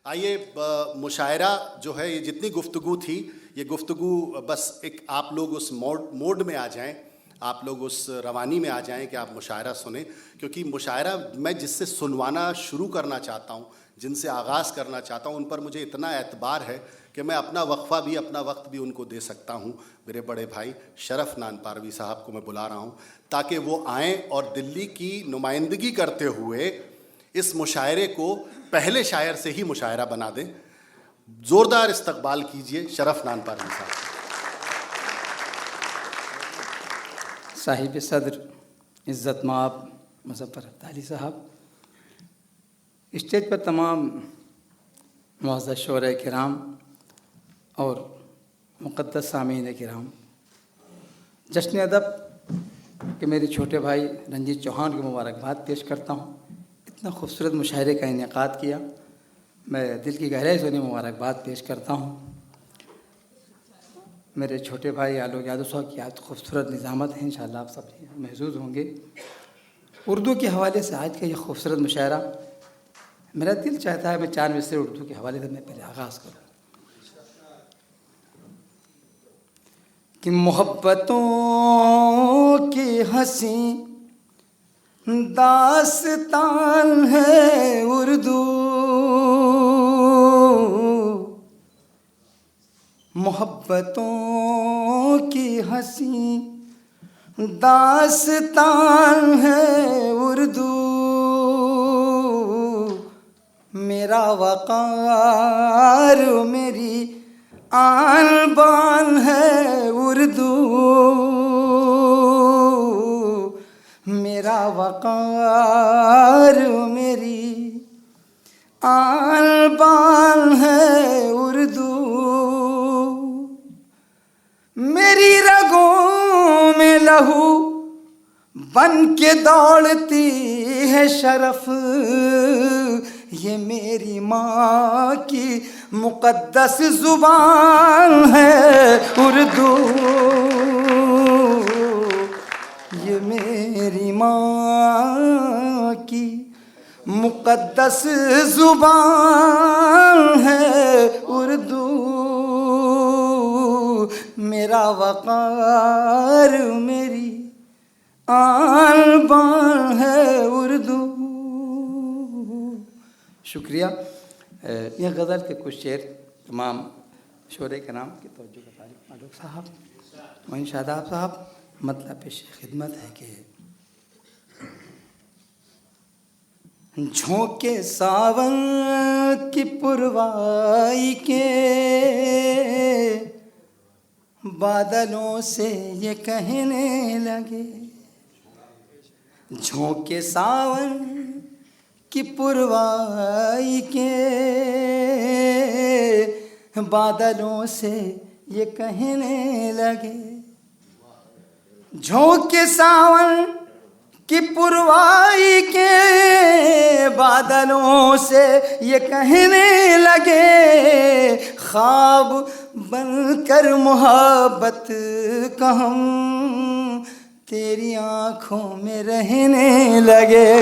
آئیے مشاعرہ جو ہے، یہ جتنی گفتگو تھی، یہ گفتگو بس ایک آپ لوگ اس موڈ میں آ جائیں، آپ لوگ اس روانی میں آ جائیں کہ آپ مشاعرہ سنیں، کیونکہ مشاعرہ میں جس سے سنوانا شروع کرنا چاہتا ہوں، جن سے آغاز کرنا چاہتا ہوں، ان پر مجھے اتنا اعتبار ہے کہ میں اپنا وقفہ بھی، اپنا وقت بھی ان کو دے سکتا ہوں۔ میرے بڑے بھائی شرف نانپاروی صاحب کو میں بلا رہا ہوں تاکہ وہ آئیں اور دلی کی نمائندگی کرتے ہوئے اس مشاعرے کو پہلے شاعر سے ہی مشاعرہ بنا دیں۔ زوردار استقبال کیجئے شرف نانپاروی صاحب۔ صاحب صدر عزت مآب مظفر افتاحی صاحب، اسٹیج پر تمام معزز شعراء کرام اور مقدس سامعین کرام، جشن ادب کہ میرے چھوٹے بھائی رنجیت چوہان کو مبارکباد پیش کرتا ہوں۔ اتنا خوبصورت مشاعرے کا انعقاد کیا، میں دل کی گہرائی سے انہیں مبارکباد پیش کرتا ہوں۔ میرے چھوٹے بھائی آلوک یادو صاحب کی آج خوبصورت نظامت ہے، انشاءاللہ آپ سب محظوظ ہوں گے۔ اردو کے حوالے سے آج کا یہ خوبصورت مشاعرہ، میرا دل چاہتا ہے میں 4 مصرعے اردو کے حوالے سے میں پہلے آغاز کروں کہ محبتوں کی حسین داستان ہے اردو، محبتوں کی حسین داستان ہے اردو، میرا وقار میری آن بان ہے اردو، میرا وقار میری آن بان ہے اردو، میری رگوں میں لہو بن کے دوڑتی ہے شرف، یہ میری ماں کی مقدس زبان ہے اردو، یہ میری ماں کی مقدس زبان ہے اردو، میرا وقار میری آن بان ہے اردو۔ شکریہ۔ یہ غزل کے کچھ شعر تمام شعراء کرام کی توجہ کا طالب آلوک صاحب، معین شاداب صاحب، مطلب پیش خدمت ہے کہ جھونکے ساون کی پروائی کے بادلوں سے یہ کہنے لگے، جھونکے ساون کی پروائی کے بادلوں سے یہ کہنے لگے، جھونکے ساون کی پروائی کے بادلوں سے یہ کہنے لگے، خواب بن کر محبت کا ہم تیری آنکھوں میں رہنے لگے،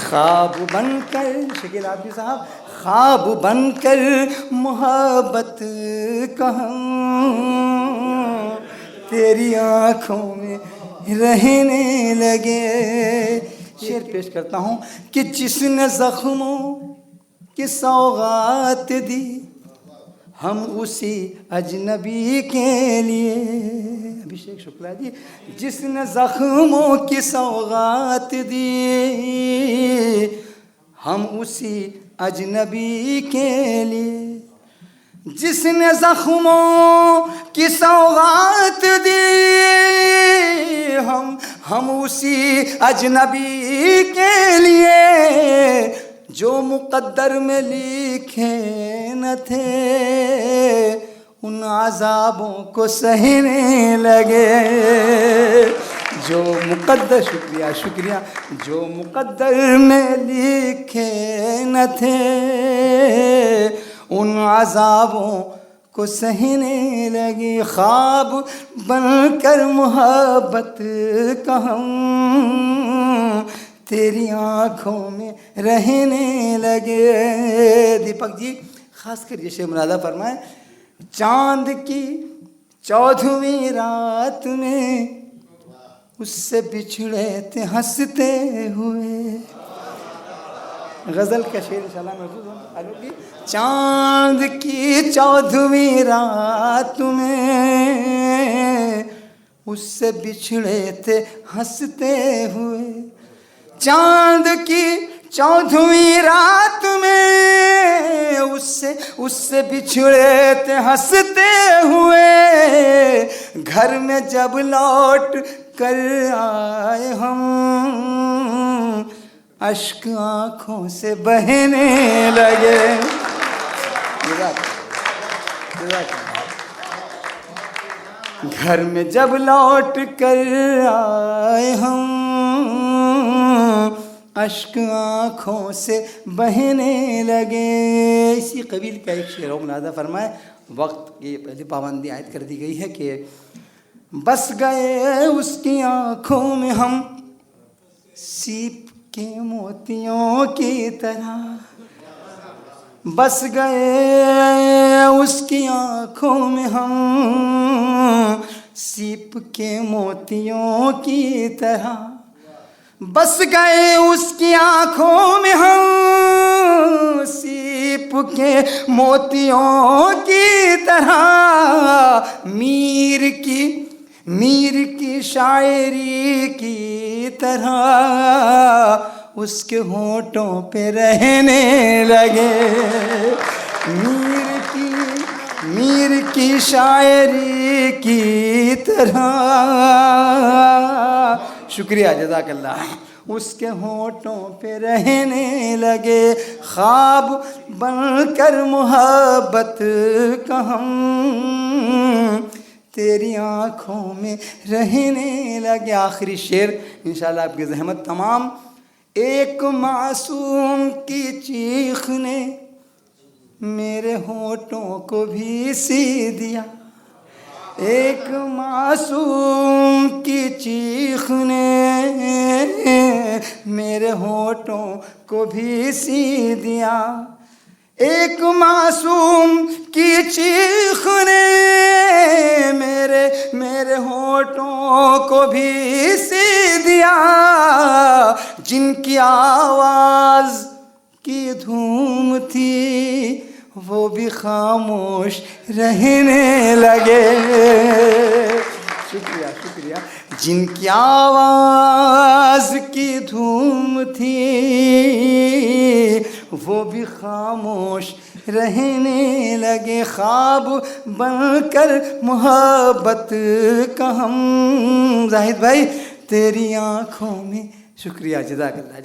خواب بن کر شکیل عابدی صاحب، خواب بن کر محبت کا ہم تیری آنکھوں میں رہنے لگے۔ شعر پیش کرتا ہوں کہ جس نے زخموں کی سوغات دی، ہم اسی اجنبی کے لیے، ابھیشیک شکلا جی، جس نے زخموں کی سوغات دی، ہم اسی اجنبی کے لیے، جس نے زخموں کی سوغات دی، ہم اسی اجنبی کے لیے، جو مقدر میں لکھے نہ تھے ان عذابوں کو سہنے لگے، جو مقدر شکریہ جو مقدر میں لکھے نہ تھے ان عذابوں کو سہنے لگی، خواب بن کر محبت کا ہم تیری آنکھوں میں رہنے لگے. دیپک جی خاص کر یہ شعر مرادہ فرمائیں. چاند کی 14ویں رات میں اس سے بچھڑے تھے ہنستے ہوئے. غزل کا شعر انشاءاللہ محفوظ ہوگی. چاند کی 14ویں رات میں اس سے بچھڑے تھے ہنستے ہوئے. چاند کی 14ویں رات میں اس سے بچھڑے تھے ہنستے ہوئے. گھر میں جب لوٹ کر آئے ہم اشک آنکھوں سے بہنے لگے. گھر میں جب لوٹ کر آئے ہم اشک آنکھوں سے بہنے لگے. اسی قبیل کا ایک شعر ملاحظہ فرمائے. وقت کی پہلی پابندی عائد کر دی گئی ہے کہ بس گئے اس کی آنکھوں میں ہم سیپ کے موتیوں کی طرح. بس گئے اس کی آنکھوں میں ہم سیپ کے موتیوں کی طرح. بس گئے اس کی آنکھوں میں ہم سیپ کے موتیوں کی طرح. میر کی شاعری کی طرح اس کے ہونٹوں پہ رہنے لگے. میر کی شاعری کی طرح. شکریہ جزاک اللہ. اس کے ہونٹوں پہ رہنے لگے. خواب بن کر محبت کا ہم تیری آنکھوں میں رہنے لگے. آخری شعر انشاءاللہ آپ کی زحمت تمام. ایک معصوم کی چیخ نے میرے ہونٹوں کو بھی سی دیا. ایک معصوم کی چیخ نے میرے ہونٹوں کو بھی سی دیا. ایک معصوم کی چیخ نے میرے ہونٹوں کو بھی سی دیا. جن کی آواز کی دھوم تھی وہ بھی خاموش رہنے لگے. شکریہ. جن کی آواز کی دھوم تھی وہ بھی خاموش رہنے لگے. خواب بن کر محبت کا ہم زاہد بھائی تیری آنکھوں میں. شکریہ جزاک اللہ.